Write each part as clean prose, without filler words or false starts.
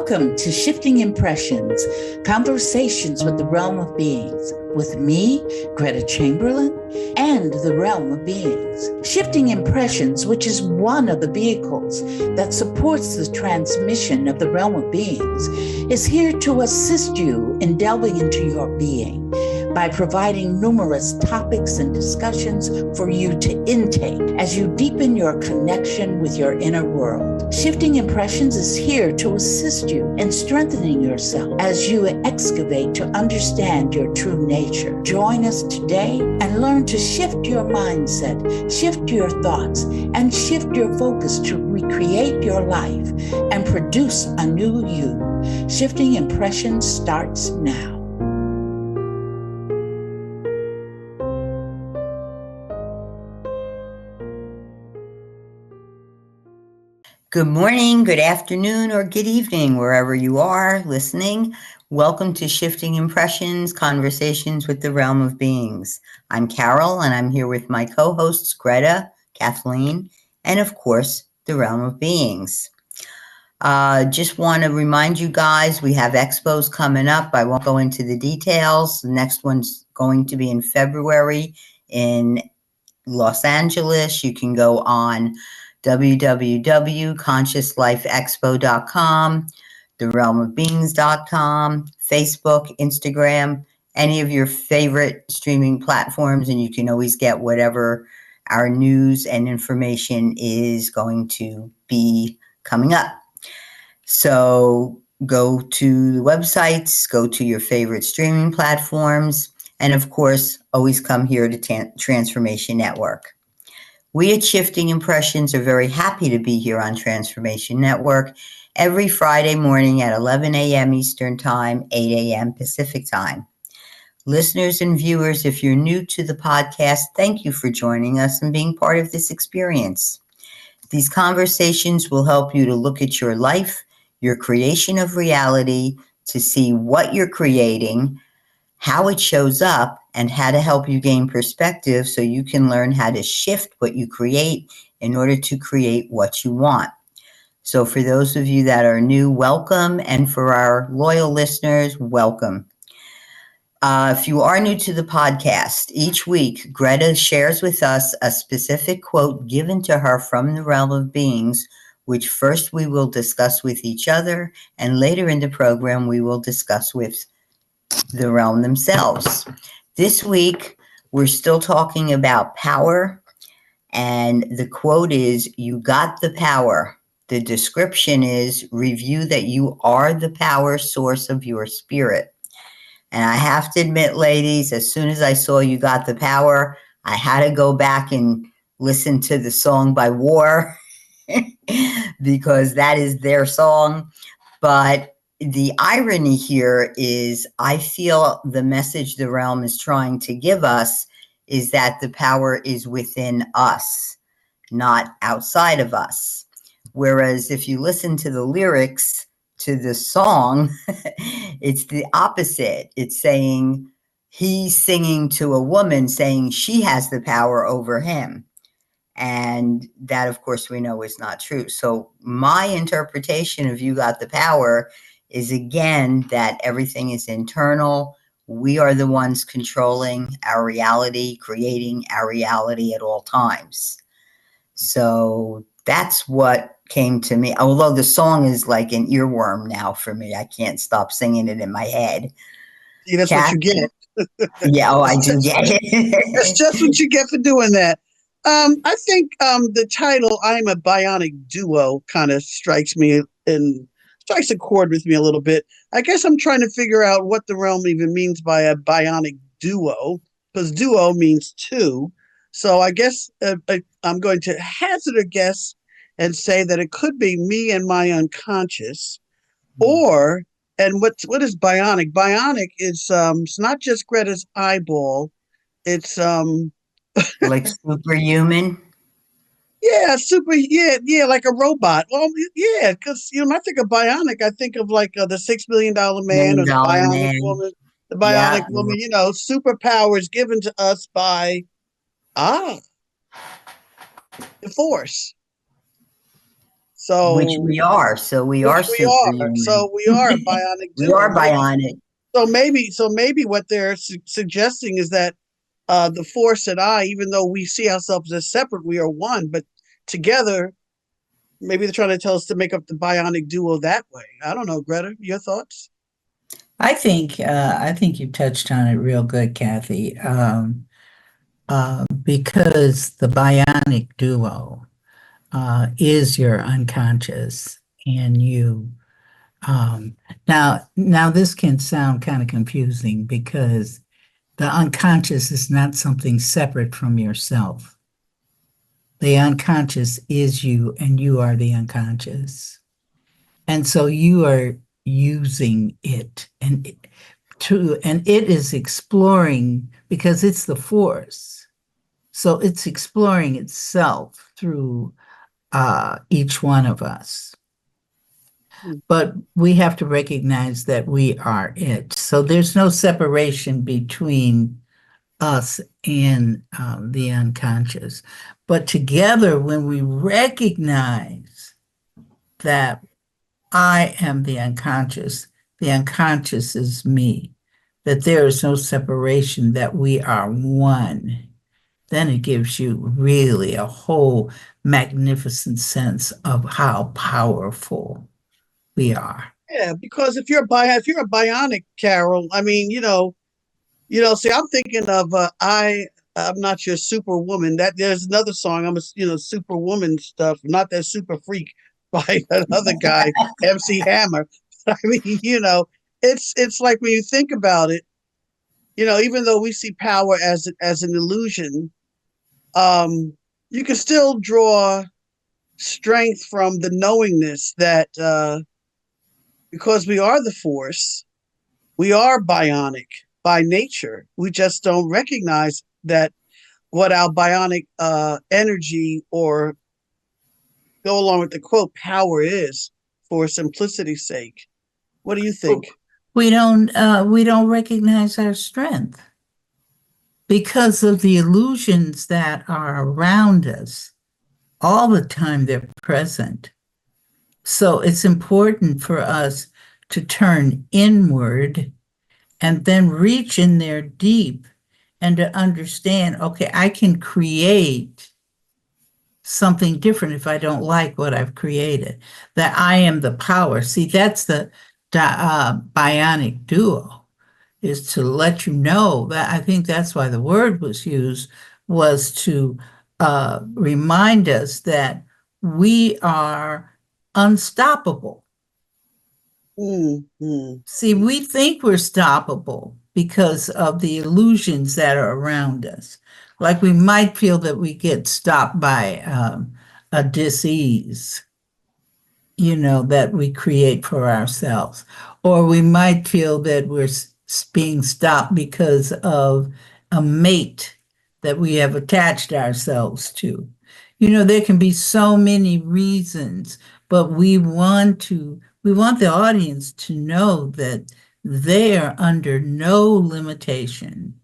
Welcome to Shifting Impressions, Conversations with the Realm of Beings, with me, Gretta Chamberlain, and the Realm of Beings. Shifting Impressions, which is one of the vehicles that supports the transmission of the Realm of Beings, is here to assist you in delving into your being by providing numerous topics and discussions for you to intake as you deepen your connection with your inner world. Shifting Impressions is here to assist you in strengthening yourself as you excavate to understand your true nature. Join us today and learn to shift your mindset, shift your thoughts, and shift your focus to recreate your life and produce a new you. Shifting Impressions starts now. Good morning, good afternoon, or good evening, wherever you are listening. Welcome to Shifting Impressions, Conversations with the Realm of Beings. I'm Carol, and I'm here with my co-hosts, Gretta, Kathleen, and of course, the Realm of Beings. Just want to remind you guys, we have expos coming up. I won't go into the details. The next one's going to be in February in Los Angeles. You can go on www.consciouslifeexpo.com, therealmofbeings.com, Facebook, Instagram, any of your favorite streaming platforms, and you can always get whatever our news and information is going to be coming up. So go to the websites, go to your favorite streaming platforms, and of course, always come here to Transformation Network. We at Shifting Impressions are very happy to be here on Transformation Network every Friday morning at 11 a.m. Eastern Time, 8 a.m. Pacific Time. Listeners and viewers, if you're new to the podcast, thank you for joining us and being part of this experience. These conversations will help you to look at your life, your creation of reality, to see what you're creating, how it shows up, and how to help you gain perspective so you can learn how to shift what you create in order to create what you want. So for those of you that are new, welcome. And for our loyal listeners, welcome. If you are new to the podcast, each week, Gretta shares with us a specific quote given to her from the Realm of Beings, which first we will discuss with each other, and later in the program, we will discuss with the realm themselves. This week, we're still talking about power, and the quote is, "You got the power." The description is, "Review that you are the power source of your spirit." And I have to admit, ladies, as soon as I saw "You Got the Power," I had to go back and listen to the song by War because that is their song. But the irony here is I feel the message the realm is trying to give us is that the power is within us, not outside of us. Whereas if you listen to the lyrics to the song, it's the opposite. It's saying he's singing to a woman saying she has the power over him. And that, of course, we know is not true. So my interpretation of "You Got the Power" is, again, that everything is internal. We are the ones controlling our reality, creating our reality at all times. So that's what came to me. Although the song is like an earworm now for me. I can't stop singing it in my head. See, that's what you get. Yeah, I do get it. That's just what you get for doing that. I think the title "I'm a Bionic Duo" kind of strikes me and strikes a chord with me a little bit. I guess I'm trying to figure out what the realm even means by a bionic duo, because duo means two. So I guess I'm going to hazard a guess and say that it could be me and my unconscious, or, and what is bionic? Bionic is it's not just Greta's eyeball. It's like superhuman. Yeah, like a robot. Well, yeah, because when I think of bionic, I think of like the $6 million man or the bionic woman. The bionic woman, superpowers given to us by the force. Which So, we are. So we which are we are. superhuman. So we are a bionic We duo. are bionic. So maybe what they're suggesting is that the Force and I, even though we see ourselves as separate, we are one. But together, maybe they're trying to tell us to make up the bionic duo that way. I don't know, Greta. Your thoughts? I think you touched on it real good, Kathy. Because the bionic duo is your unconscious, and you. Now this can sound kind of confusing because the unconscious is not something separate from yourself. The unconscious is you, and you are the unconscious. And so you are using it, and it is exploring because it's the force. So it's exploring itself through each one of us. Hmm. But we have to recognize that we are it. So there's no separation between us and the unconscious. But together, when we recognize that I am the unconscious is me, that there is no separation, that we are one, then it gives you really a whole magnificent sense of how powerful we are. Yeah, because if you're a bionic, Carol, I mean, see, I'm thinking of I'm not your superwoman. That there's another song. I'm a superwoman stuff, not that super freak by another guy, MC Hammer. I mean, it's like when you think about it, even though we see power as an illusion, um, you can still draw strength from the knowingness that because we are the force, we are bionic by nature. We just don't recognize that what our bionic energy, or go along with the quote, power is, for simplicity's sake. What do you think? We don't recognize our strength because of the illusions that are around us all the time. They're present. So it's important for us to turn inward and then reach in there deep and to understand, okay, I can create something different if I don't like what I've created, that I am the power. See, that's the bionic duo, is to let you know that. I think that's why the word was used, was to remind us that we are unstoppable. Mm-hmm. See, we think we're stoppable because of the illusions that are around us. Like we might feel that we get stopped by a disease, that we create for ourselves. Or we might feel that we're being stopped because of a mate that we have attached ourselves to. There can be so many reasons, but we want the audience to know that they are under no limitation.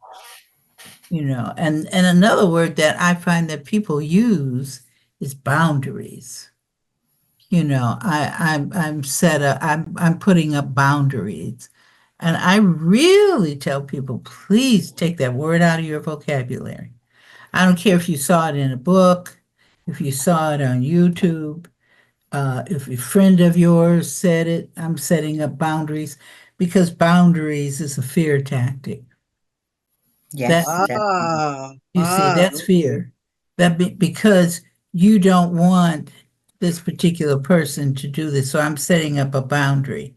And another word that I find that people use is boundaries. I'm putting up boundaries. And I really tell people, please take that word out of your vocabulary. I don't care if you saw it in a book, if you saw it on YouTube, if a friend of yours said it. I'm setting up boundaries because boundaries is a fear tactic. That Yes, definitely. You see, that's fear. Because you don't want this particular person to do this, so I'm setting up a boundary.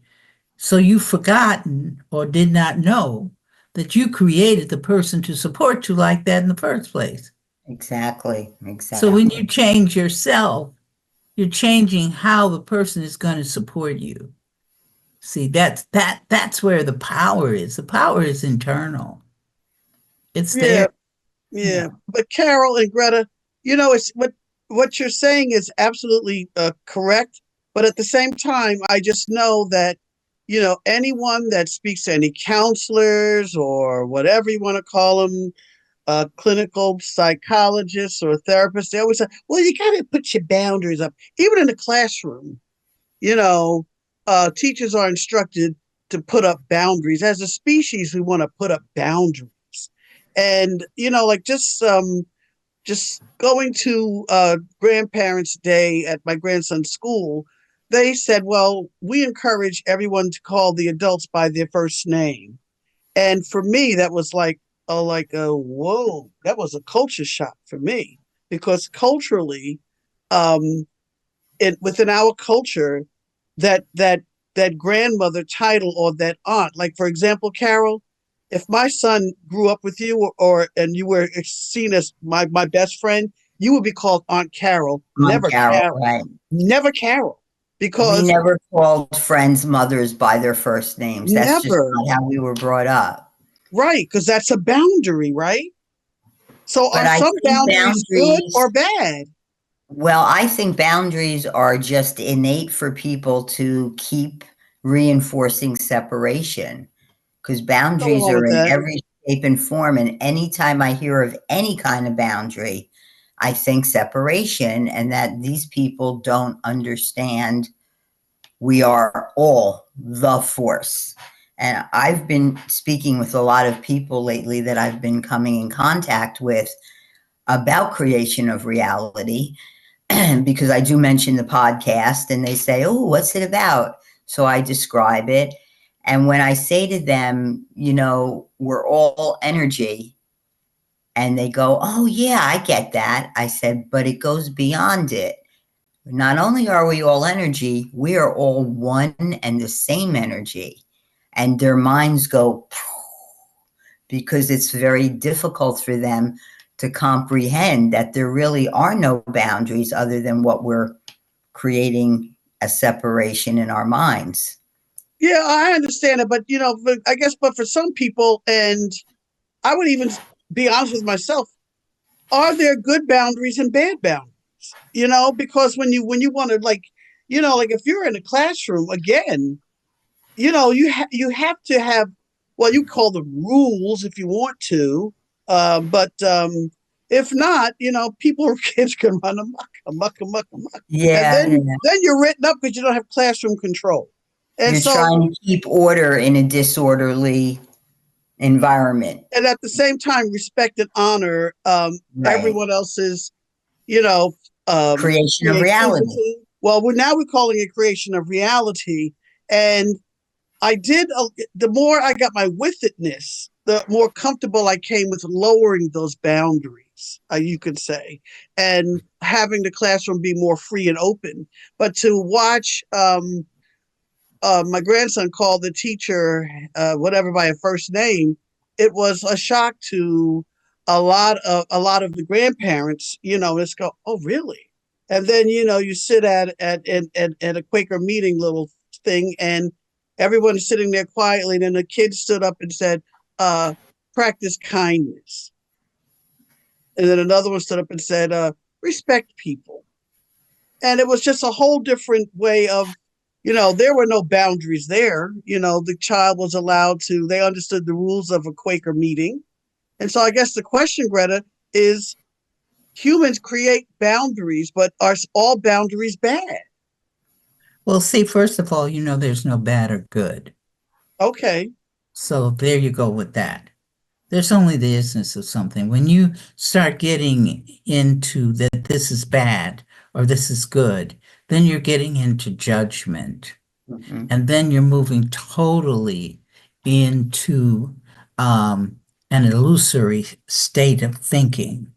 So you've forgotten or did not know that you created the person to support you like that in the first place. Exactly. So when Exactly. you change yourself, you're changing how the person is going to support you. See, that's where the power is. The power is internal. It's Yeah, there. yeah. Yeah. But Carol and Greta, it's what you're saying is absolutely correct. But at the same time, I just know that anyone that speaks to any counselors or whatever you want to call them, clinical psychologists or therapists, they always say, well, you got to put your boundaries up. Even in the classroom, you know, teachers are instructed to put up boundaries. As a species, we want to put up boundaries. And, like just going to grandparents' day at my grandson's school, they said, well, we encourage everyone to call the adults by their first name. And for me, that was whoa, that was a culture shock for me because culturally, um, within our culture, that grandmother title or that aunt, like for example, Carol, if my son grew up with you and you were seen as my best friend, you would be called Aunt Carol, Aunt never Carol, Carol, right? never Carol, We because never called friends' mothers by their first names. That's just never, not how we were brought up. right, because that's a boundary, right? So But are I some think boundaries good boundaries, or bad? well, I think boundaries are just innate for people to keep reinforcing separation because Go boundaries along are with in that. every shape and form. And anytime I hear of any kind of boundary, I think separation and that these people don't understand we are all the force. And I've been speaking with a lot of people lately that I've been coming in contact with about creation of reality because I do mention the podcast and they say, oh, what's it about? So I describe it. And when I say to them, we're all energy, and they go, oh, yeah, I get that. I said, but it goes beyond it. Not only are we all energy, we are all one and the same energy. And their minds go because it's very difficult for them to comprehend that there really are no boundaries other than what we're creating a separation in our minds. Yeah, I understand it, but I guess, but for some people, and I would even be honest with myself, are there good boundaries and bad boundaries? Because when you want to like if you're in a classroom again, you have to have, well, you call them rules if you want to, but if not, people kids can run amok, and Yeah, yeah. then you're written up because you don't have classroom control, and You're so trying to keep order in a disorderly environment. and at the same time respect and honor Right. everyone else's you know Creation of reality. creativity. Well, we're calling it creation of reality, and I did. The more I got my with itness, the more comfortable I came with lowering those boundaries. You could say, and having the classroom be more free and open. But to watch my grandson call the teacher whatever by a first name, it was a shock to a lot of the grandparents. Let's go. Oh, really? And then you sit at a Quaker meeting little thing, and everyone is sitting there quietly. And then the kid stood up and said, "Practice kindness." And then another one stood up and said, "Respect people." And it was just a whole different way of, there were no boundaries there. The child was allowed to, they understood the rules of a Quaker meeting. And so I guess the question, Greta, is humans create boundaries, but are all boundaries bad? Well, see, first of all, there's no bad or good. Okay. So there you go with that. There's only the essence of something. When you start getting into that this is bad or this is good, then you're getting into judgment. Mm-hmm. And then you're moving totally into an illusory state of thinking,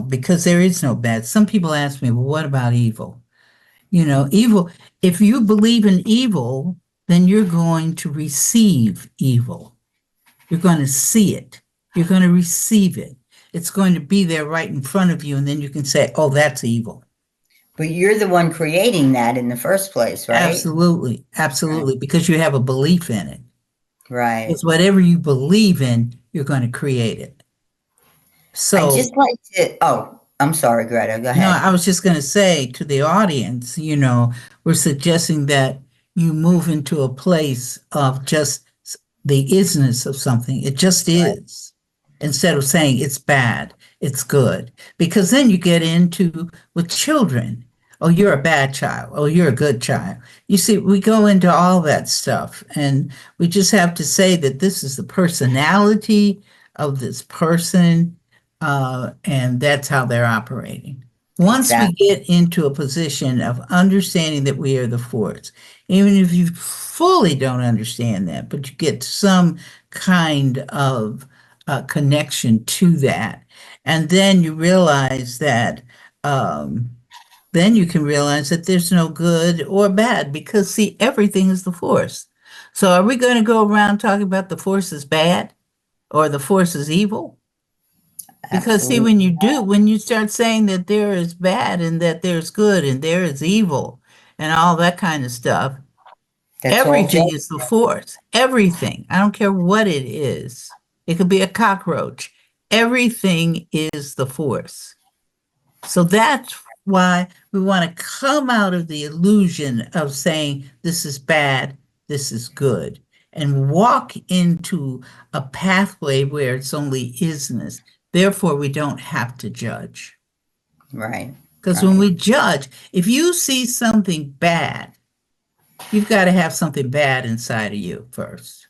because there is no bad. Some people ask me, well, what about evil? Evil, if you believe in evil, then you're going to receive evil. You're going to see it. You're going to receive it. It's going to be there right in front of you. And then you can say, oh, that's evil. But you're the one creating that in the first place, right? Absolutely. Absolutely. Right. Because you have a belief in it. Right. Because whatever you believe in, you're going to create it. So I just like to, I'm sorry, Greta, go ahead. no, I was just going to say to the audience, we're suggesting that you move into a place of just the isness of something. It just is. instead of saying it's bad, it's good. Because then you get into with children. Oh, you're a bad child. Oh, you're a good child. You see, we go into all that stuff, and we just have to say that this is the personality of this person, and that's how they're operating. Once we Exactly. get into a position of understanding that we are the force, even if you fully don't understand that, but you get some kind of connection to that, and then you realize that. Then you can realize that there's no good or bad because, see, everything is the force. So, are we going to go around talking about the force is bad or the force is evil? Because, see, Absolutely. when you start saying that there is bad and that there's good and there is evil and all that kind of stuff, That's all everything just is the force. Everything. I don't care what it is. It could be a cockroach. Everything is the force. So that's why we want to come out of the illusion of saying this is bad, this is good, and walk into a pathway where it's only isness. Therefore, we don't have to judge. right. Because when we judge, if you see something bad, you've got to have something bad inside of you first.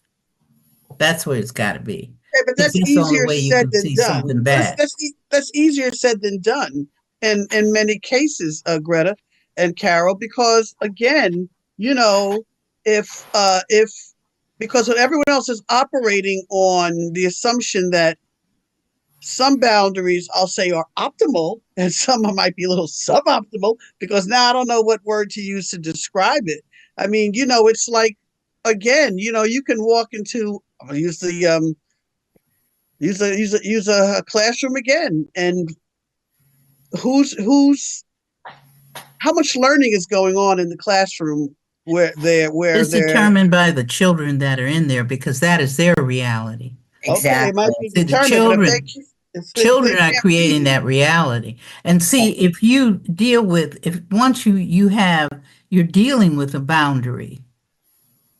That's where it's got to be. Yeah, but Because that's that's the only easier way you said can than see done. something bad. That's easier said than done in many cases, Greta and Carol, because again, you know, if because when everyone else is operating on the assumption that some boundaries I'll say are optimal and some might be a little suboptimal, because now I don't know what word to use to describe it. I mean, it's like, again, you can walk into, I'll use the use a classroom again, and who's how much learning is going on in the classroom where It's they're determined by the children that are in there because that is their reality. okay, it Exactly. might be See, the determined, but if they children are can't be creating that reality. And see, if you deal with, if once you're dealing with a boundary,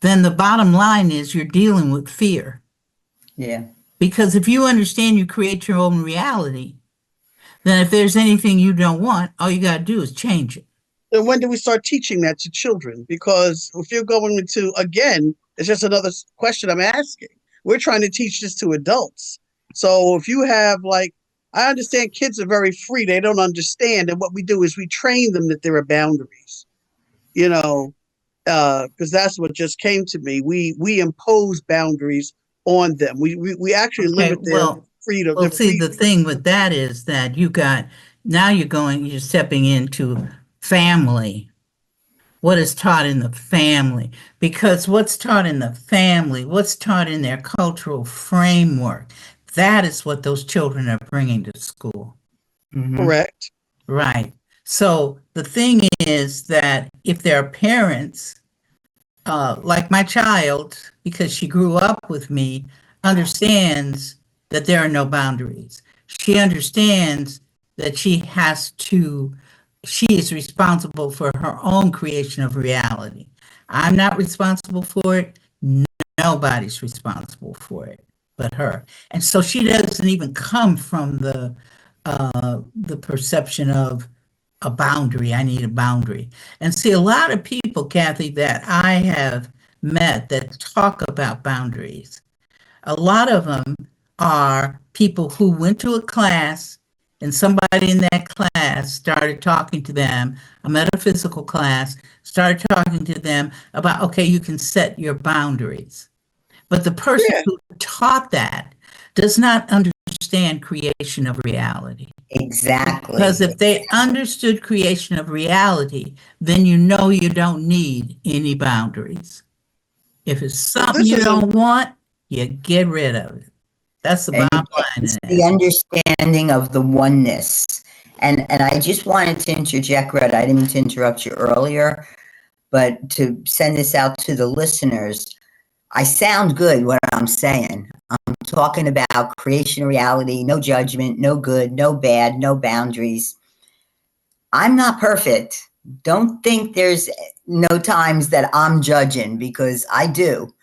then the bottom line is you're dealing with fear. Yeah. Because if you understand you create your own reality, then if there's anything you don't want, all you got to do is change it. then when do we start teaching that to children? Because if you're going into, again, it's just another question I'm asking. We're trying to teach this to adults. So if you have, like, I understand kids are very free, they don't understand. And what we do is we train them that there are boundaries, you know, because that's what just came to me. We impose boundaries on them. We actually Okay, limit their freedom. well, see, the thing with that is that now you're stepping into family. What is taught in the family? Because what's taught in the family, what's taught in their cultural framework, that is what those children are bringing to school. Correct. Right. So the thing is that if there are parents, like my child, because she grew up with me, understands that there are no boundaries. She understands that she is responsible for her own creation of reality. I'm not responsible for it. Nobody's responsible for it but her. And so she doesn't even come from the perception of a boundary. I need a boundary. And see, a lot of people, Kathy, that I have met that talk about boundaries, a lot of them are people who went to a class and somebody in that class started talking to them, a metaphysical class, started talking to them about, okay, you can set your boundaries. But the person Yeah. who taught that does not understand creation of reality. Exactly. Because if they understood creation of reality, then you know you don't need any boundaries. If it's something This you is a don't want, you get rid of it. That's the And bottom line it's in the that. understanding of the oneness. And I just wanted to interject, Red. I didn't mean to interrupt you earlier, but to send this out to the listeners, I sound good what I'm saying. I'm talking about creation reality, no judgment, no good, no bad, no boundaries. I'm not perfect. Don't think there's no times that I'm judging, because I do.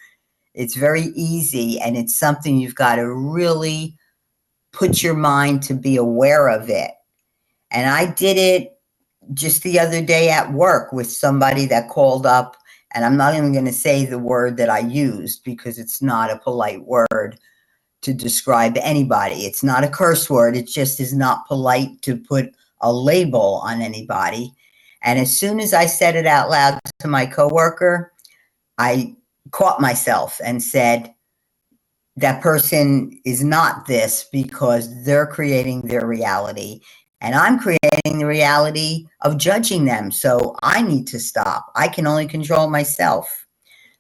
It's very easy, and it's something you've got to really put your mind to be aware of it. And I did it just the other day at work with somebody that called up, and I'm not even going to say the word that I used because it's not a polite word to describe anybody. It's not a curse word. It just is not polite to put a label on anybody. And as soon as I said it out loud to my coworker, I caught myself and said, that person is not this because they're creating their reality. And I'm creating the reality of judging them. So I need to stop. I can only control myself.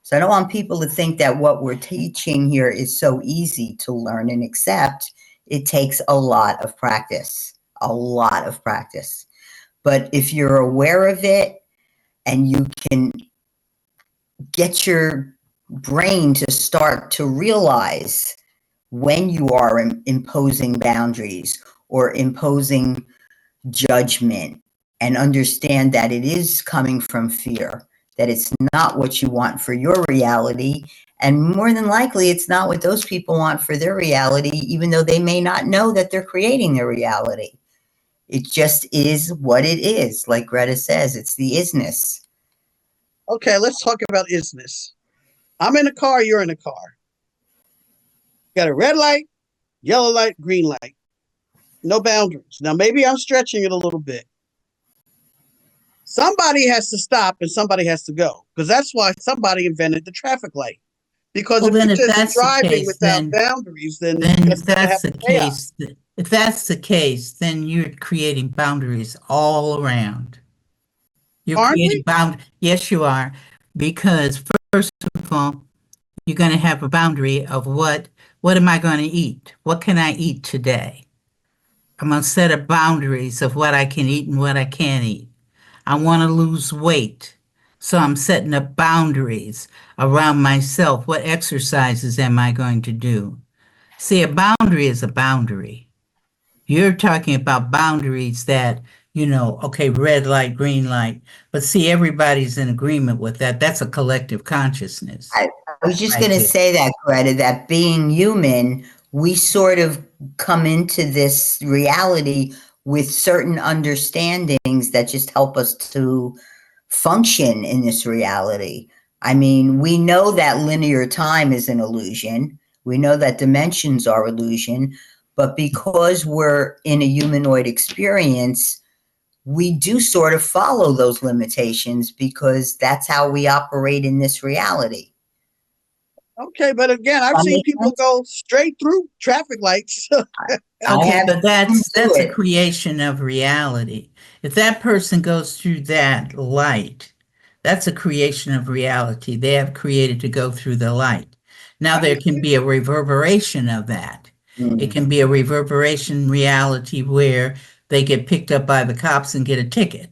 So I don't want people to think that what we're teaching here is so easy to learn and accept. It takes a lot of practice, a lot of practice. But if you're aware of it and you can get your brain to start to realize when you are imposing boundaries or imposing judgment, and understand that it is coming from fear, that it's not what you want for your reality. And more than likely, it's not what those people want for their reality, even though they may not know that they're creating their reality. It just is what it is. Like Greta says, it's the isness. Okay, let's talk about isness. I'm in a car, you're in a car. Got a red light, yellow light, green light. No boundaries. Now, maybe I'm stretching it a little bit. Somebody has to stop and somebody has to go, because that's why somebody invented the traffic light. Because Well, if then you're if just that's the driving case, without boundaries, then then it's going to have chaos. if that's the case, then you're creating boundaries all around. You're Aren't creating we? yes, you are, because first of all, you're going to have a boundary of what am I going to eat? What can I eat today? I'm going to set up boundaries of what I can eat and what I can't eat. I want to lose weight. So I'm setting up boundaries around myself. What exercises am I going to do? See, a boundary is a boundary. You're talking about boundaries that, okay, red light, green light. But see, everybody's in agreement with that. That's a collective consciousness I was just right going to there. say that, Greta, that being human, we sort of come into this reality with certain understandings that just help us to function in this reality. I mean, we know that linear time is an illusion. We know that dimensions are illusion, but because we're in a humanoid experience, we do sort of follow those limitations because that's how we operate in this reality. Okay, but again, I've That seen makes people sense? go straight through traffic lights. I Okay, have but to that's a it. creation of reality. If that person goes through that light, that's a creation of reality. They have created to go through the light. Now there can be a reverberation of that. It can be a reverberation reality where they get picked up by the cops and get a ticket.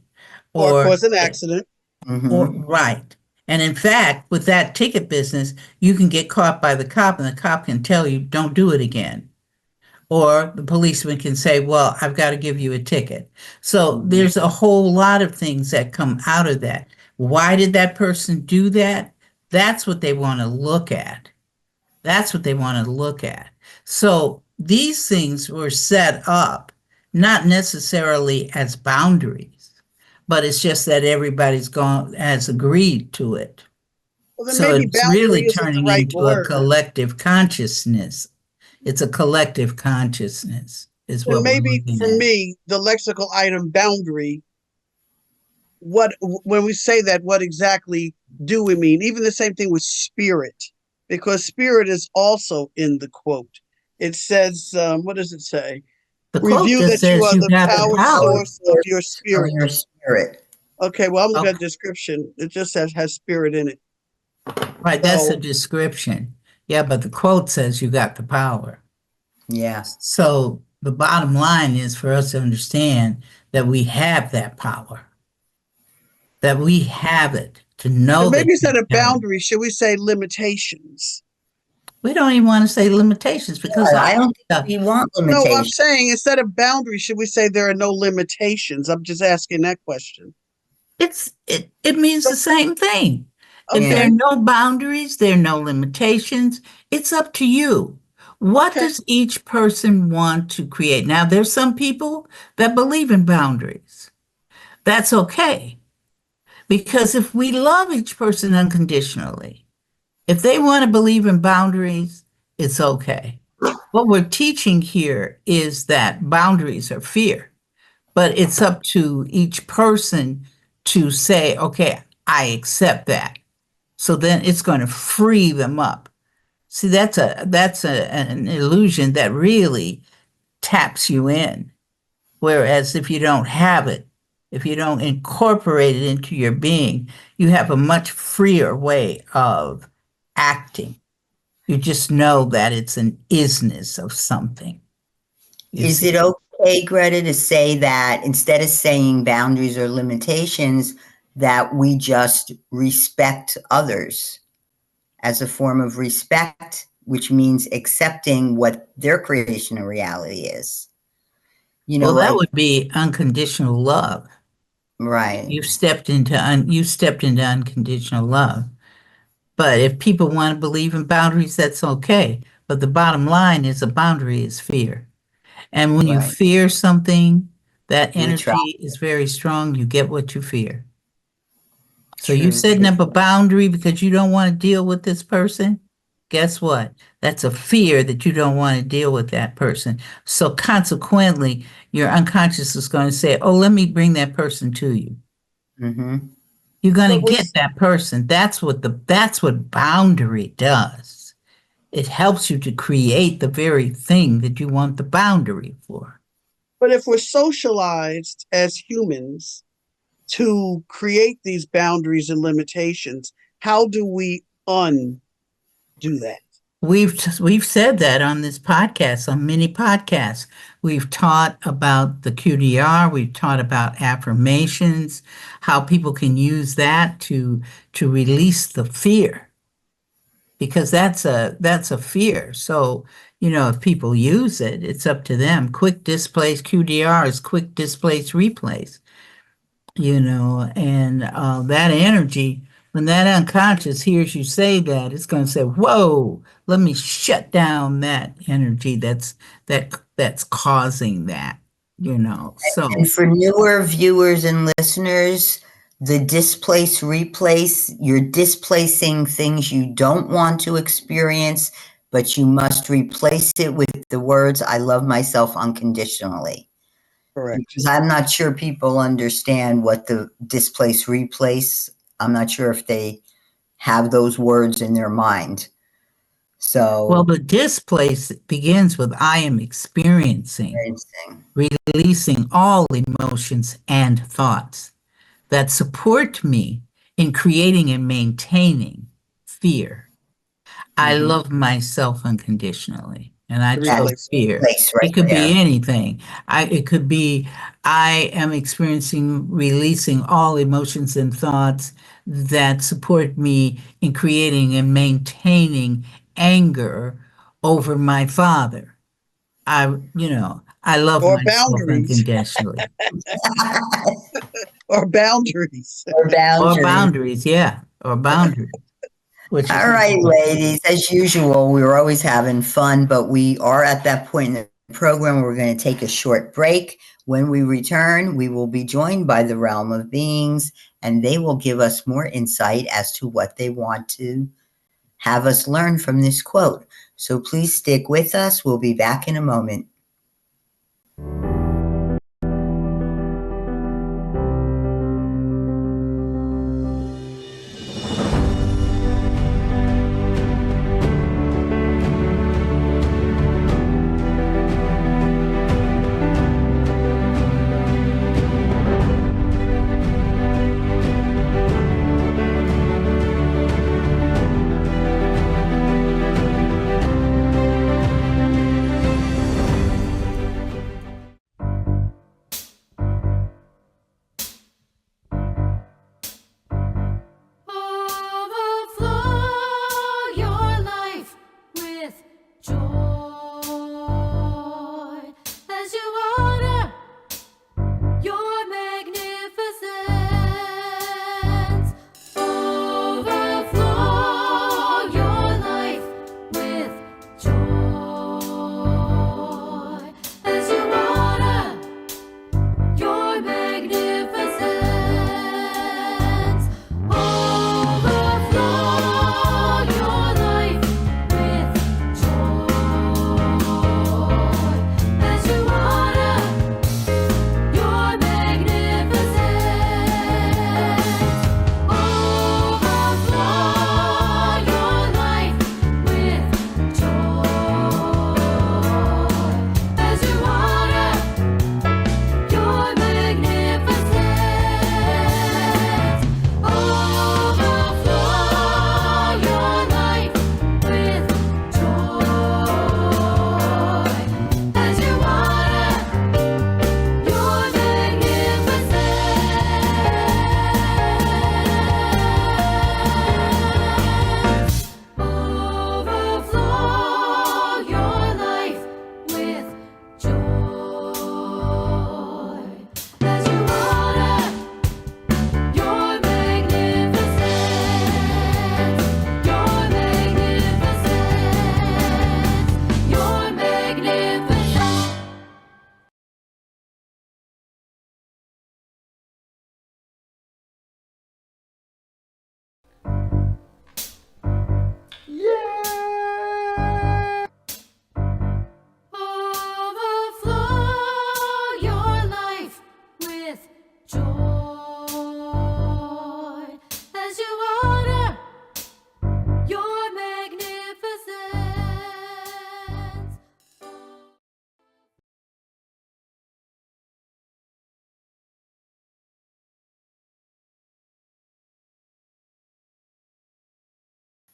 Or Or cause an accident. right. And in fact, with that ticket business, you can get caught by the cop and the cop can tell you, don't do it again. Or the policeman can say, well, I've got to give you a ticket. So there's a whole lot of things that come out of that. Why did that person do that? That's what they want to look at. That's what they want to look at. So these things were set up not necessarily as boundaries, but it's just that everybody's has agreed to it. Well, then So maybe it's boundary really isn't the turning right into a word. collective consciousness. It's a collective consciousness is Then what we're maybe looking for at. me, the lexical item boundary, when we say that, what exactly do we mean? Even the same thing with spirit, because spirit is also in the quote. It says, what does it say? The quote Review just that you says are you the got the power power. source of your Of spirit. your spirit. Okay, well, I'm looking at Okay. the description. It just has spirit in it. Right, that's a So, description. Yeah, but the quote says you got the power. Yeah. So the bottom line is for us to understand that we have that power, that we have it, to know but that maybe instead you of have it. boundaries, should we say limitations? We don't even want to say limitations because No, I don't think we want No, I'm limitations. saying instead of boundaries, should we say there are no limitations? I'm just asking that question. it means the same thing. If there Okay. are no boundaries, there are no limitations. It's up to you. What Okay. does each person want to create? Now, there's some people that believe in boundaries. That's okay. Because if we love each person unconditionally, if they want to believe in boundaries, it's okay. What we're teaching here is that boundaries are fear, but it's up to each person to say, okay, I accept that. So then it's going to free them up. See, an illusion that really taps you in. Whereas if you don't have it, if you don't incorporate it into your being, you have a much freer way of acting. You just know that it's an isness of something. You Is see? it okay, Greta, to say that instead of saying boundaries or limitations, that we just respect others as a form of respect, which means accepting what their creation of reality is? You know, Well, that like, would be unconditional love. right, You stepped into unconditional love. But if people want to believe in boundaries, that's okay. But the bottom line is a boundary is fear. And when you right. fear something, that You attract. energy is very strong. You get what you fear. So you True, setting true. up a boundary because you don't want to deal with this person. Guess what? That's a fear that you don't want to deal with that person. So consequently, your unconscious is going to say, oh, let me bring that person to you. Mm-hmm. You're going But to get was that person. That's what boundary does. It helps you to create the very thing that you want the boundary for. but if we're socialized as humans to create these boundaries and limitations, how do we undo that? We've said that on this podcast, on many podcasts. We've taught about the QDR, we've taught about affirmations, how people can use that to release the fear, because that's a fear. So, if people use it, it's up to them. Quick displace QDR is quick displace replace. And that energy, when that unconscious hears you say that, it's going to say, whoa, let me shut down that energy that's causing that. And So, for newer viewers and listeners, the displace replace, you're displacing things you don't want to experience, but you must replace it with the words, I love myself unconditionally. Correct. Because I'm not sure people understand what the displace replace. I'm not sure if they have those words in their mind. well, So, the displace begins with I am experiencing, experiencing. releasing all emotions and thoughts that support me in creating and maintaining fear. I Mhm. love myself unconditionally, and I The That's chose replace. fear. place right It could there. be anything. It could be I am experiencing releasing all emotions and thoughts that support me in creating and maintaining anger over my father. I love Or myself boundaries. unconditionally. Or boundaries. Or Or boundaries. boundaries, yeah, or boundaries, which is All right, ladies. As usual, we were always having fun, but we are at that point in the program where we're going to take a short break. When we return, we will be joined by the realm of beings, and they will give us more insight as to what they want to have us learn from this quote. So please stick with us. We'll be back in a moment.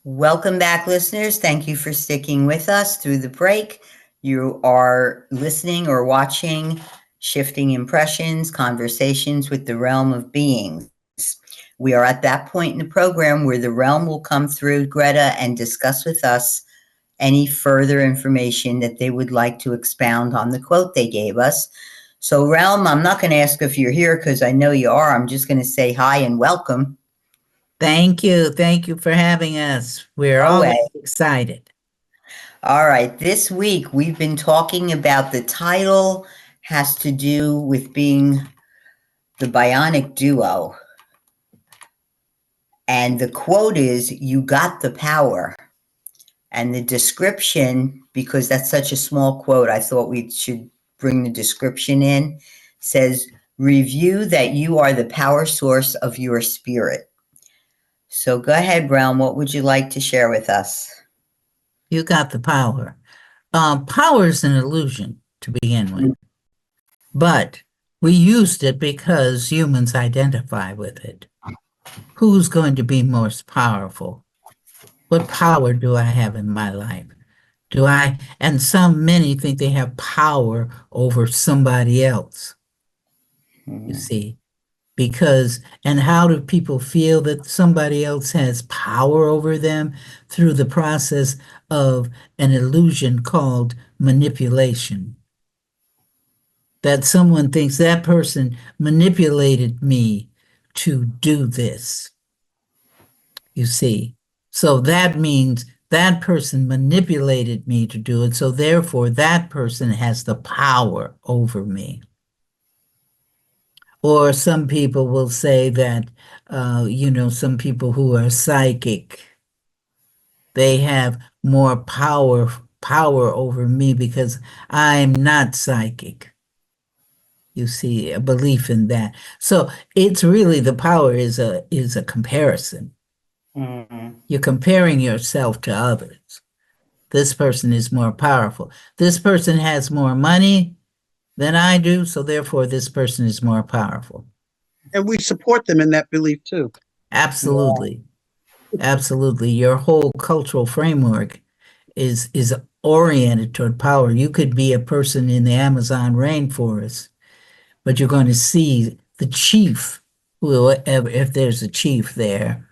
Welcome back, listeners. Thank you for sticking with us through the break. You are listening or watching Shifting Impressions, Conversations with the Realm of Beings. We are at that point in the program where the realm will come through Greta and discuss with us any further information that they would like to expound on the quote they gave us. So, realm, I'm not going to ask if you're here because I know you are. I'm just going to say hi and welcome. Thank you. Thank you for having us. We're always excited. All right. This week we've been talking about the title has to do with being the bionic duo. And the quote is, "You got the power." And the description, because that's such a small quote, I thought we should bring the description in, says, "Review that you are the power source of your spirit." So go ahead, Brown. What would you like to share with us? You got the power. Power is an illusion to begin with, but we used it because humans identify with it. Who's going to be most powerful? What power do I have in my life? And many think they have power over somebody else, you see, and how do people feel that somebody else has power over them? Through the process of an illusion called manipulation. That someone thinks that person manipulated me to do this, you see. So that means that person manipulated me to do it. So therefore, that person has the power over me. Or some people will say that, some people who are psychic, they have more power over me because I'm not psychic. You see, a belief in that. So it's really the power is a comparison. Mm-hmm. You're comparing yourself to others. This person is more powerful. This person has more money than I do, so therefore this person is more powerful. And we support them in that belief too. Absolutely. Yeah. Absolutely. Your whole cultural framework is oriented toward power. You could be a person in the Amazon rainforest, but you're going to see the chief, if there's a chief there,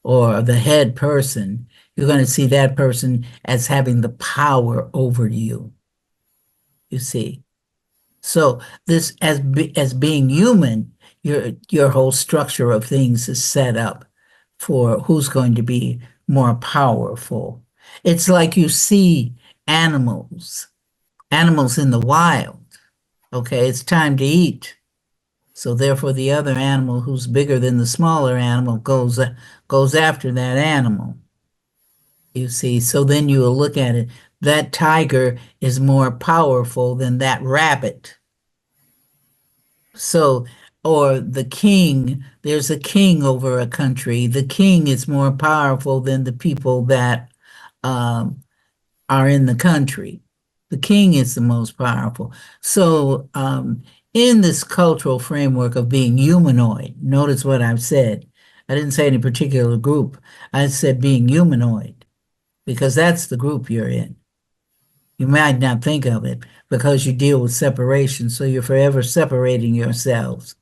or the head person, you're going to see that person as having the power over you. You see. So this, as being human, your whole structure of things is set up for who's going to be more powerful. It's like you see animals in the wild. Okay, it's time to eat. So therefore, the other animal who's bigger than the smaller animal goes after that animal. You see, so then you will look at it. That tiger is more powerful than that rabbit. So, or the king, there's a king over a country. The king is more powerful than the people that are in the country. The king is the most powerful. So, in this cultural framework of being humanoid, notice what I've said. I didn't say any particular group. I said being humanoid, because that's the group you're in. You might not think of it because you deal with separation, so you're forever separating yourselves.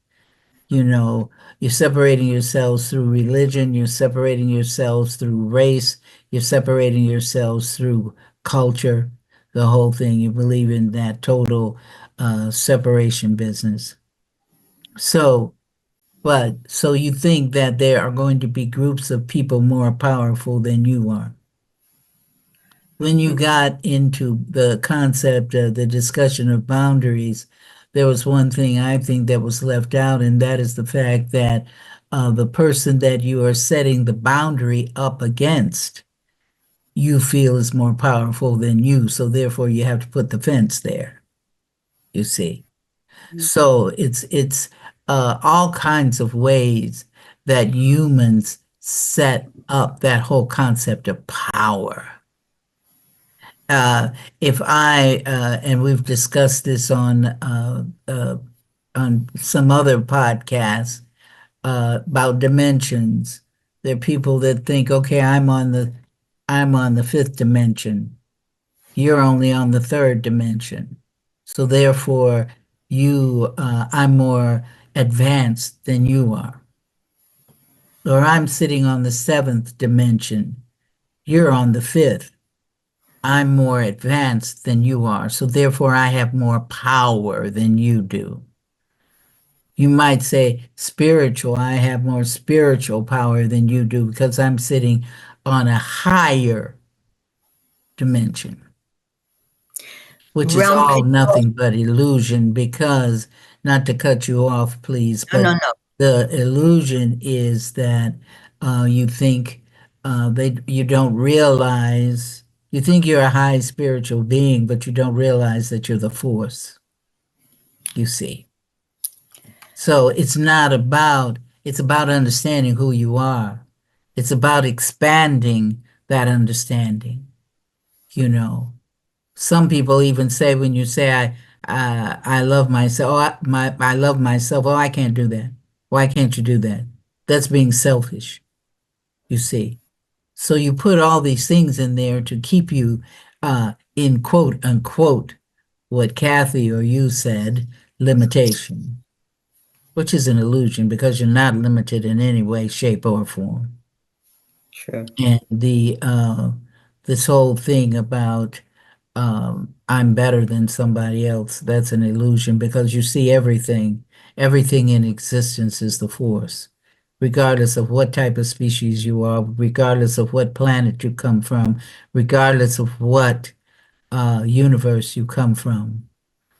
You're separating yourselves through religion, you're separating yourselves through race, you're separating yourselves through culture, the whole thing. You believe in that total separation business. So you think that there are going to be groups of people more powerful than you are. When you got into the concept of the discussion of boundaries, there was one thing I think that was left out, and that is the fact that the person that you are setting the boundary up against, you feel is more powerful than you. So therefore, you have to put the fence there, you see. So it's all kinds of ways that humans set up that whole concept of power. And we've discussed this on some other podcasts about dimensions. There are people that think, okay, I'm on the I'm on the fifth dimension. You're only on the third dimension. So therefore, I'm more advanced than you are. Or I'm sitting on the seventh dimension. You're on the fifth. I'm more advanced than you are. So therefore, I have more power than you do. You might say spiritual. I have more spiritual power than you do because I'm sitting on a higher dimension, which is Realm, all could you also, nothing but illusion because, not to cut you off, please, no, but no, no. the illusion is that you think you don't realize, you think you're a high spiritual being, but you don't realize that you're the force, you see. So it's about understanding who you are. It's about expanding that understanding, you know. Some people even say when you say I love myself, I love myself. Oh, I can't do that. Why can't you do that? That's being selfish, you see. So you put all these things in there to keep you in quote unquote what Kathy or you said, limitation, which is an illusion because you're not limited in any way, shape, or form. True. And this whole thing about I'm better than somebody else, that's an illusion because you see everything in existence is the force, regardless of what type of species you are, regardless of what planet you come from, regardless of what universe you come from.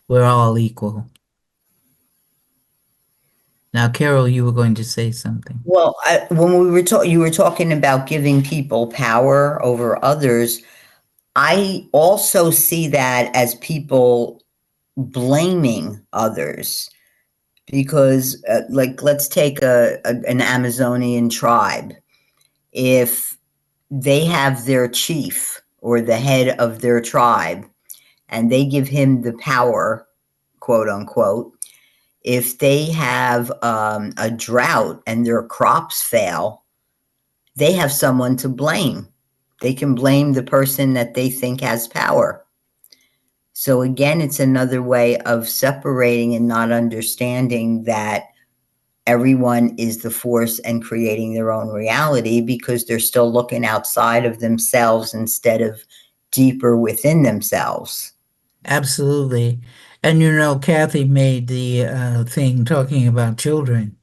We're all equal. Now, Carol, you were going to say something. Well, when you were talking about giving people power over others. I also see that as people blaming others because, like, let's take an Amazonian tribe. If they have their chief or the head of their tribe and they give him the power, quote unquote, if they have a drought and their crops fail, they have someone to blame. They can blame the person that they think has power. So again, it's another way of separating and not understanding that everyone is the force and creating their own reality because they're still looking outside of themselves instead of deeper within themselves. Absolutely. And you know, Kathy made the thing talking about children.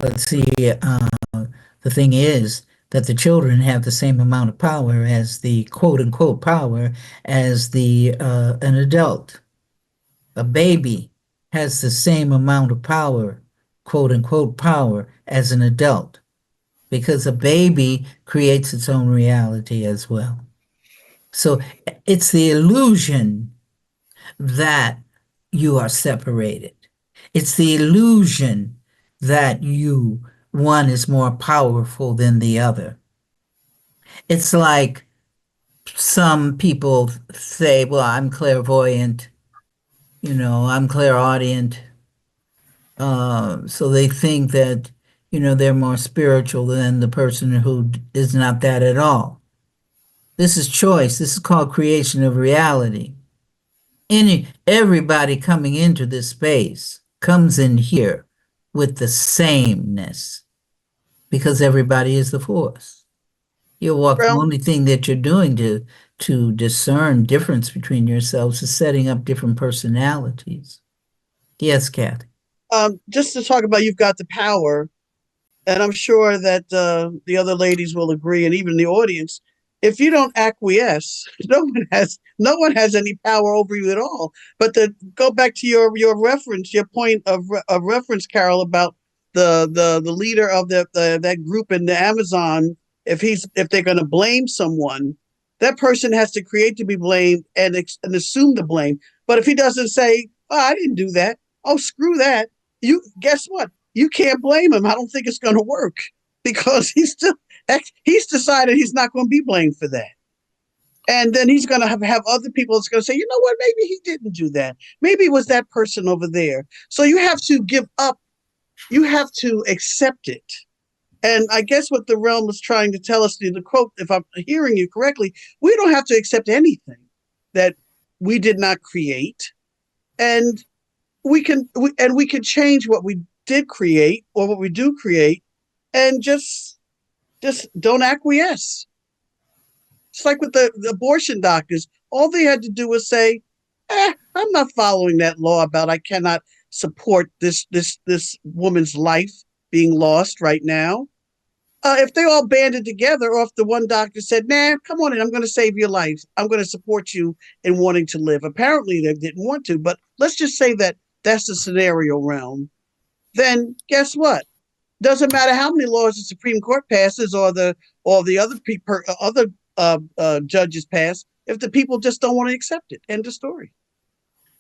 Let's see, the thing is that the children have the same amount of power as the quote unquote power as the an adult. A baby has the same amount of power, quote unquote power, as an adult, because a baby creates its own reality as well. So it's the illusion that you are separated. It's the illusion that one is more powerful than the other. It's like some people say, well, I'm clairvoyant, I'm clairaudient. So they think that, they're more spiritual than the person who is not that at all. This is choice. This is called creation of reality. Everybody coming into this space comes in here with the sameness because everybody is the force. The Well, only thing that you're doing to discern difference between yourselves is setting up different personalities. Yes, Kathy. just to talk about you've got the power, and I'm sure that the other ladies will agree, and even the audience. If you don't acquiesce, no one has any power over you at all. But to go back to your reference, your point of reference, Carol, about the leader of that group in the Amazon, if they're going to blame someone, that person has to create to be blamed and assume the blame. But if he doesn't say, "Oh, I didn't do that," oh, screw that. You guess what? You can't blame him. I don't think it's going to work because he's decided he's not going to be blamed for that. And then he's going to have other people that's going to say, you know what, maybe he didn't do that. Maybe it was that person over there. So you have to give up. You have to accept it And I guess what the realm was trying to tell us, the quote, if I'm hearing you correctly, we don't have to accept anything that we did not create, and we can change what we did create or what we do create, and just don't acquiesce. It's like with the abortion doctors. All they had to do was say, I'm not following that law about I cannot support this woman's life being lost right now. If they all banded together, or if the one doctor said, nah, come on in, I'm going to save your life. I'm going to support you in wanting to live. Apparently, they didn't want to, but let's just say that that's the scenario realm. Then guess what? Doesn't matter how many laws the Supreme Court passes or the other judges pass. If the people just don't want to accept it, end of story.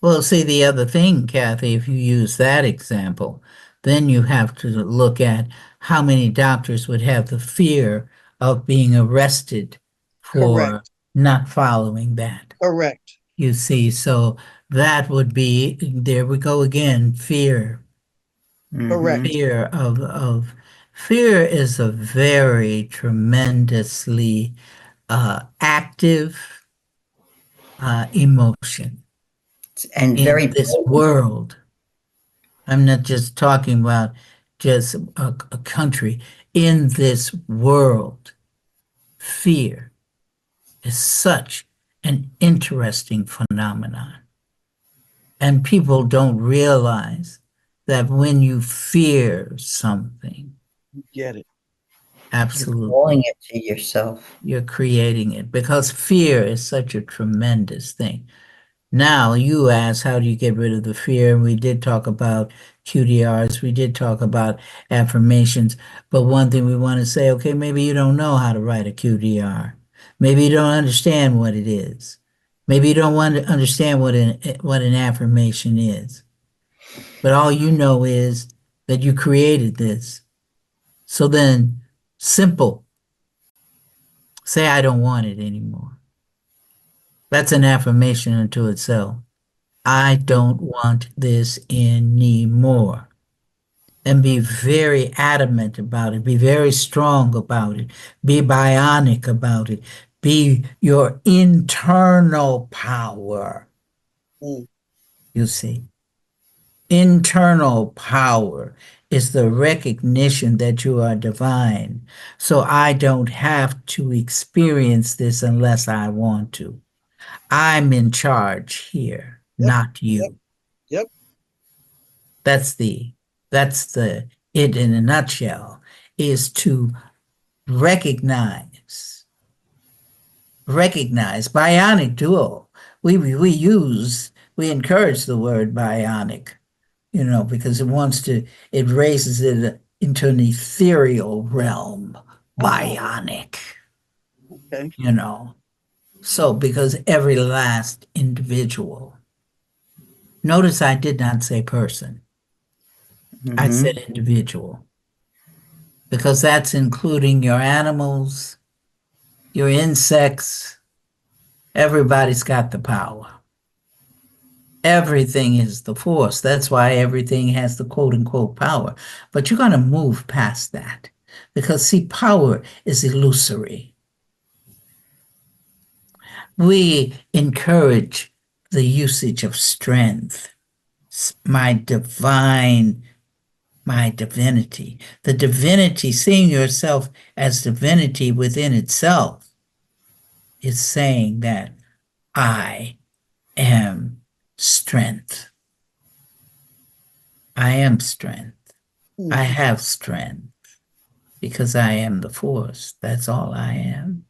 Well, see, the other thing, Kathy, if you use that example, then you have to look at how many doctors would have the fear of being arrested for Correct. not following that. Correct. You see, so that would be, there we go again, fear. Correct. Fear is a very tremendously active emotion And in very this world. I'm not just talking about just a country. In this world, fear is such an interesting phenomenon. And people don't realize that when you fear something, You get it. absolutely, calling it to yourself. you're creating it, because fear is such a tremendous thing. Now, you asked, how do you get rid of the fear? And we did talk about QDRs, we did talk about affirmations, but one thing we want to say, okay, maybe you don't know how to write a QDR. Maybe you don't understand what it is. Maybe you don't want to understand what an affirmation is. But all you know is that you created this. So then, simple. Say, I don't want it anymore. That's an affirmation unto itself. I don't want this anymore. And be very adamant about it. Be very strong about it. Be bionic about it. Be your internal power. Mm. You see, internal power is the recognition that you are divine. So I don't have to experience this unless I want to. I'm in charge here, Yep. not you. Yep. Yep. That's the it in a nutshell, is to recognize bionic duo. We encourage the word bionic, because it raises it into an ethereal realm. Bionic, Okay. So because every last individual, notice I did not say person. I said individual, because that's including your animals, your insects. Everybody's got the power. Everything is the force. That's why everything has the quote unquote power. But you're going to move past that, because, see, power is illusory. We encourage the usage of strength, my divinity, the divinity, seeing yourself as divinity within itself, is saying that I am strength. I am strength. I have strength because I am the force. That's all I am.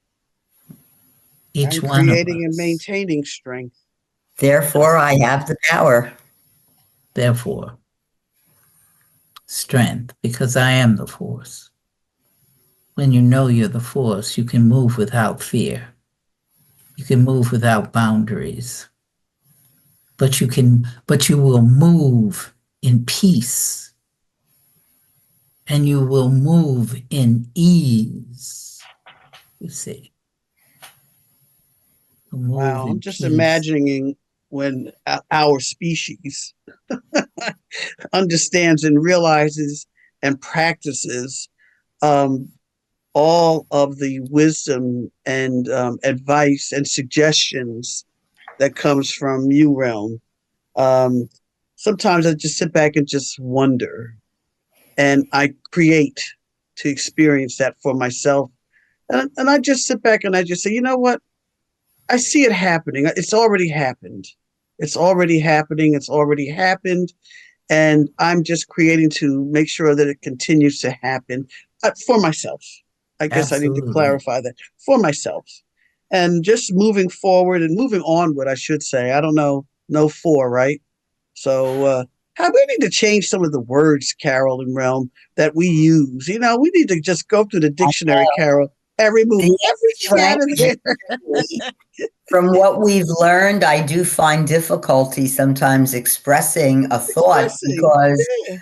Each I'm one of creating and us. maintaining strength. Therefore, I have the power. Therefore, strength, because I am the force. When you know you're the force, you can move without fear. You can move without boundaries. But you will move in peace. And you will move in ease. You see. Wow, I'm just imagining when our species understands and realizes and practices um, all of the wisdom and advice and suggestions that comes from you, Realm. Um, Sometimes I just sit back and just wonder, and I create to experience that for myself. And I just sit back and I just say, you know what? I see it happening. It's already happened. It's already happening. It's already happened. And I'm just creating to make sure that it continues to happen for myself. I guess I need to Absolutely. clarify that for myself. And just moving forward and moving onward, I should say. I don't know, no for, right? So, how we need to change some of the words, Carol and Realm, that we use. You know, we need to just go through the dictionary, Carol, and remove The everything out of strange, there. from what we've learned, I do find difficulty sometimes expressing a thought, Expressing. because Yeah.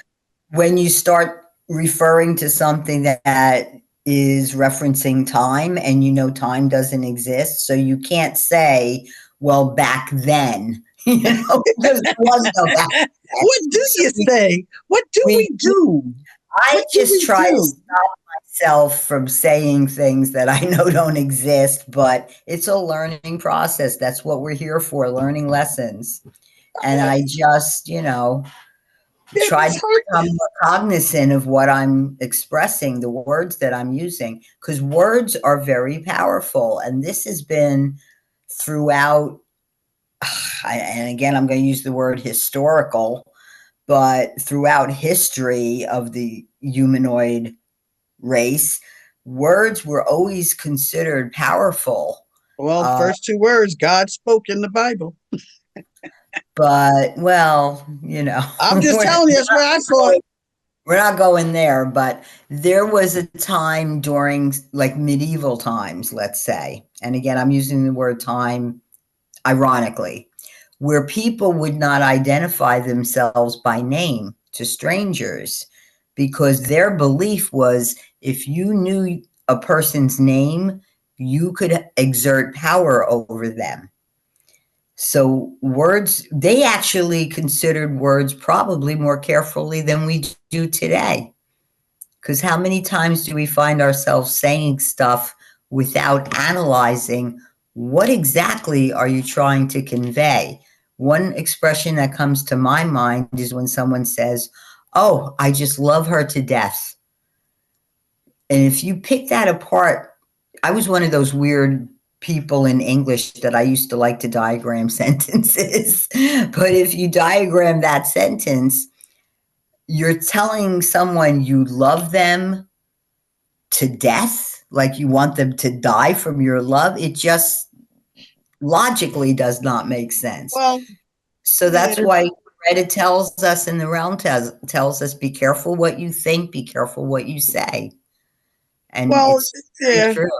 when you start referring to something that is referencing time, and you know time doesn't exist, so you can't say, well, back then, because there was no back then. What do So you say? What do we we do? I What do just we try to do? stop myself from saying things that I know don't exist, but it's a learning process. That's what we're here for, learning lessons. And I just, Yeah, try it's to hard. become more cognizant of what I'm expressing, the words that I'm using, because words are very powerful. And this has been throughout, and again, I'm going to use the word historical, but throughout history of the humanoid race, words were always considered powerful. Well, Uh, first two words God spoke in the Bible. but, well, I'm just we're telling you, that's where I saw it. we're not going there, but there was a time during like medieval times, let's say, and again, I'm using the word time ironically, where people would not identify themselves by name to strangers, because their belief was if you knew a person's name, you could exert power over them. So words, they actually considered words probably more carefully than we do today. Because how many times do we find ourselves saying stuff without analyzing what exactly are you trying to convey? One expression that comes to my mind is when someone says, "Oh, I just love her to death." And if you pick that apart, I was one of those weird people in English that I used to like to diagram sentences. But if you diagram that sentence, you're telling someone you love them to death, like you want them to die from your love. It just logically does not make sense. Well, So yeah. that's why Reddit tells us, in the realm tells us, be careful what you think, be careful what you say. And Well, it's very yeah. true.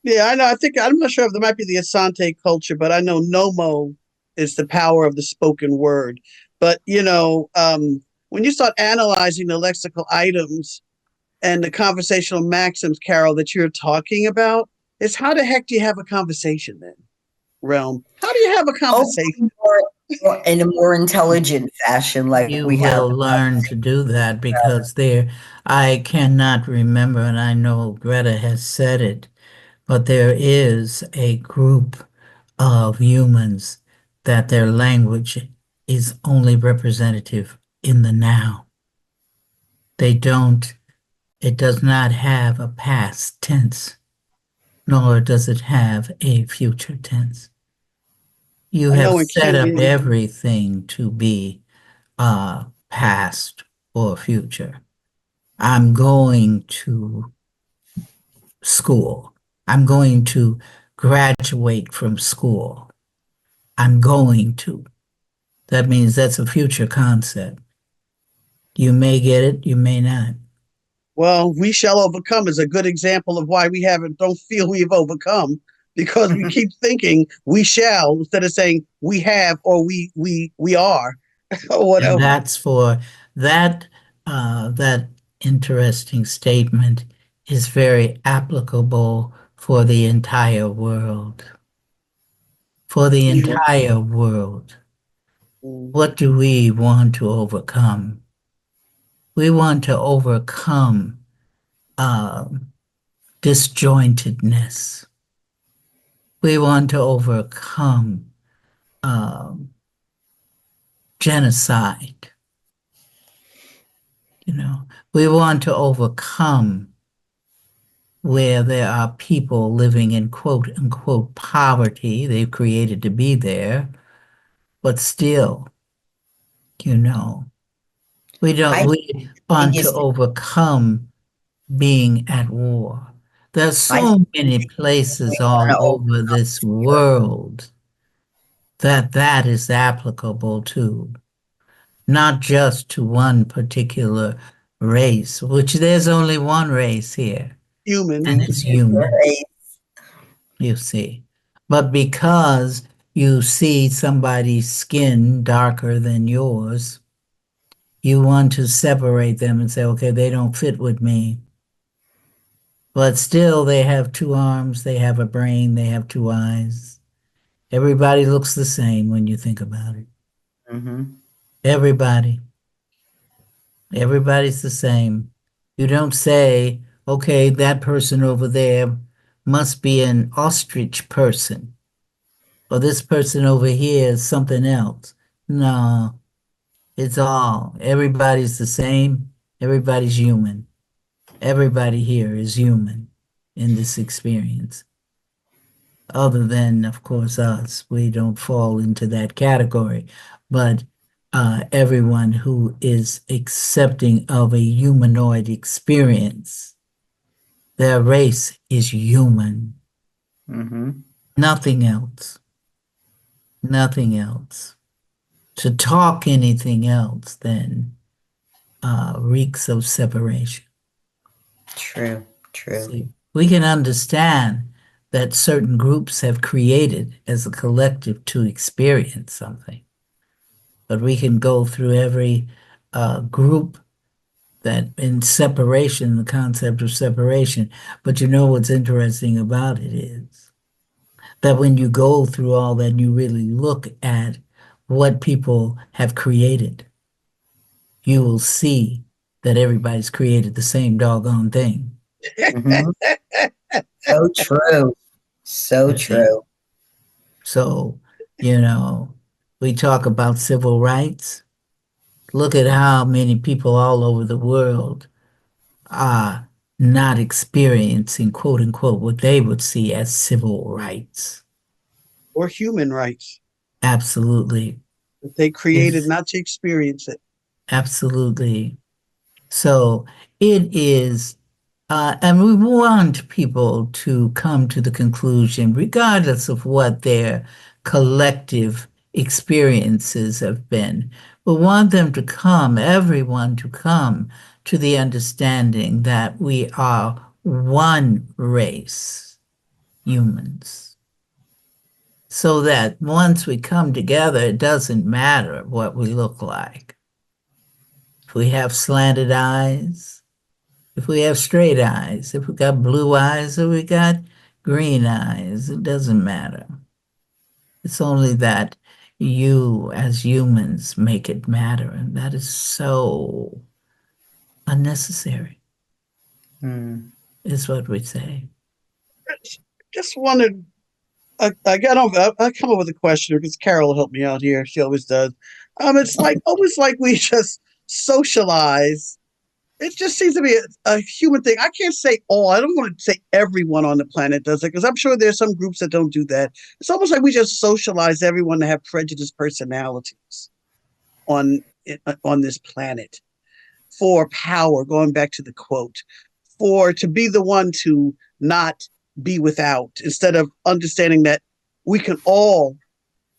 Yeah, I know. I think I'm not sure if there might be the Asante culture, but I know Nomo is the power of the spoken word. But when you start analyzing the lexical items and the conversational maxims, Carol, that you're talking about, is how the heck do you have a conversation then, Realm? How do you have a conversation? Hopefully in a more intelligent fashion, like You we have. will learn to do that because I cannot remember, and I know Greta has said it, but there is a group of humans that their language is only representative in the now. It does not have a past tense, nor does it have a future tense. You I have know in set up Canadian. everything to be past or future. I'm going to school. I'm going to graduate from school. I'm going to. That means that's a future concept. You may get it, you may not. Well, we shall overcome is a good example of why we haven't don't feel we've overcome because we keep thinking we shall instead of saying we have or we are or And whatever. that's for that interesting statement is very applicable for the entire world. For the Yeah. entire world. Mm. What do we want to overcome? We want to overcome disjointedness. We want to overcome genocide. We want to overcome where there are people living in quote unquote poverty. They've created to be there, but still, we want to biggest overcome being at war. There's I so many think we places want all to over overcome this fear. world that is applicable to, not just to one particular race, which there's only one race here, Human. and it's human, you see. But because you see somebody's skin darker than yours, you want to separate them and say, okay, they don't fit with me. But still, they have two arms, they have a brain, they have two eyes. Everybody looks the same when you think about it. Mm-hmm. Everybody. Everybody's the same. You don't say, okay, that person over there must be an ostrich person, or this person over here is something else. No, everybody's the same. Everybody's human. Everybody here is human in this experience. Other than, of course, us, we don't fall into that category. But everyone who is accepting of a humanoid experience, their race is human. Mm-hmm. Nothing else. Nothing else. To talk anything else then reeks of separation. True. See, we can understand that certain groups have created as a collective to experience something. But we can go through every group that in separation, the concept of separation. But what's interesting about it is that when you go through all that, you really look at what people have created, you will see that everybody's created the same doggone thing. Mm-hmm. So true. So You see? true. So, we talk about civil rights. Look at how many people all over the world are not experiencing, quote unquote, what they would see as civil rights. Or human rights Absolutely. that they created It's not to experience it. absolutely. So it is, and we want people to come to the conclusion, regardless of what their collective experiences have been. We want them to come, everyone to come to the understanding that we are one race, humans. So that once we come together, it doesn't matter what we look like. If we have slanted eyes, if we have straight eyes, if we got blue eyes or we got green eyes, it doesn't matter. It's only that you as humans make it matter, and that is so unnecessary, is what we say. Just wanted, I come up with a question because Carol helped me out here. She always does. It's like almost like we just socialize. It just seems to be a human thing. I can't say all. I don't want to say everyone on the planet does it because I'm sure there's some groups that don't do that. It's almost like we just socialize everyone to have prejudiced personalities on on this planet for power. Going back to the quote, for to be the one to not be without, instead of understanding that we can all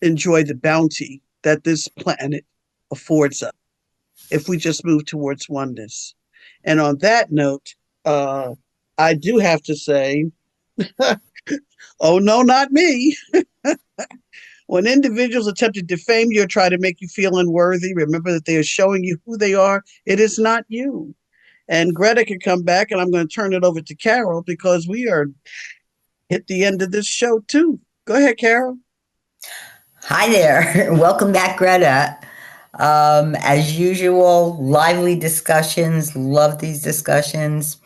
enjoy the bounty that this planet affords us if we just move towards oneness. And on that note, I do have to say, oh no, not me. When individuals attempt to defame you or try to make you feel unworthy, remember that they are showing you who they are. It is not you. And Greta can come back, and I'm going to turn it over to Carol because we are hit the end of this show too. Go ahead, Carol. Hi there. Welcome back, Greta. As usual, lively discussions. Love these discussions.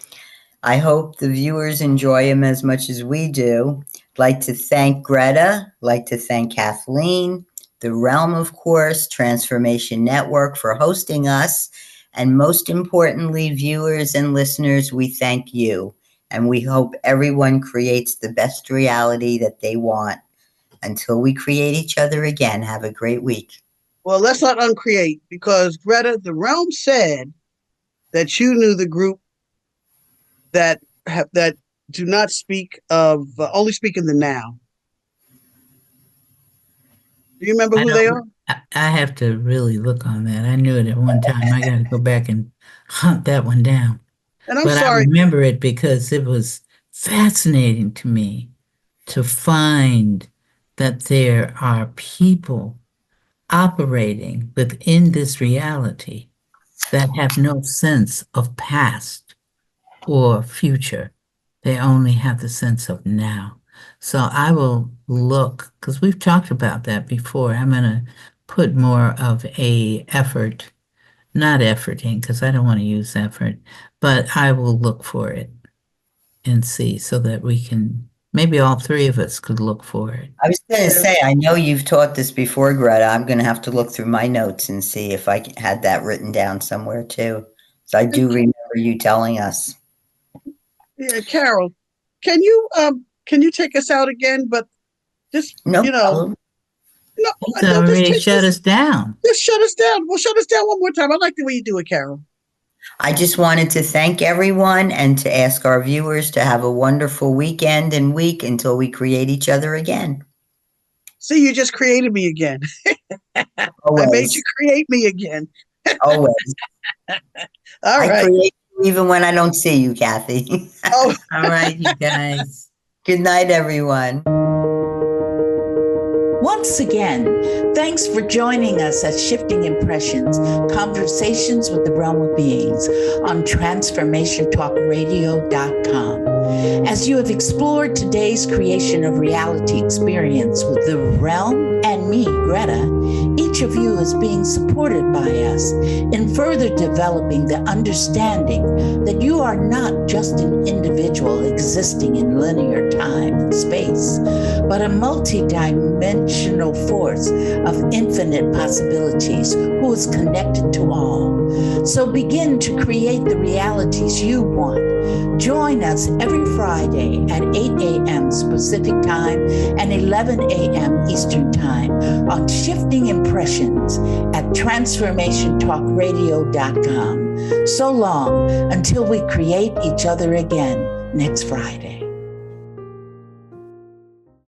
I hope the viewers enjoy them as much as we do. I'd like to thank Greta, like to thank Kathleen, the Realm, of course, Transformation Network for hosting us. And most importantly, viewers and listeners, we thank you. And we hope everyone creates the best reality that they want. Until we create each other again, have a great week. Well, let's not uncreate, because Greta, the realm said that you knew the group that do not speak of only speak in the now. Do you remember who they are? I have to really look on that. I knew it at one time. I got to go back and hunt that one down. And I'm But I sorry. remember it because it was fascinating to me to find that there are people operating within this reality that have no sense of past or future. They only have the sense of now. So I will look, because we've talked about that before. I'm going to put more of a effort, not efforting, because I don't want to use effort, but I will look for it and see so that we can, maybe all three of us could look for it. I was going to say, I know you've taught this before, Greta. I'm going to have to look through my notes and see if I had that written down somewhere too. So I do remember you telling us. Yeah, Carol, can you take us out again? But just No you know, problem. no, It's already shut us down. Just shut us down. Well, shut us down one more time. I like the way you do it, Carol. I just wanted to thank everyone and to ask our viewers to have a wonderful weekend and week until we create each other again. See, you just created me again. Always. I made you create me again. Always. All right. I create you even when I don't see you, Kathy. Oh. All right, you guys. Good night, everyone. Once again, thanks for joining us at Shifting Impressions, Conversations with the Realm of Beings on TransformationTalkRadio.com. As you have explored today's creation of reality experience with the realm and me, Greta, each of you is being supported by us in further developing the understanding that you are not just an individual existing in linear time and space, but a multi-dimensional force of infinite possibilities who is connected to all. So begin to create the realities you want. Join us every Friday at 8 a.m. Pacific Time and 11 a.m. Eastern Time on Shifting Impressions at TransformationTalkRadio.com. So long until we create each other again next Friday.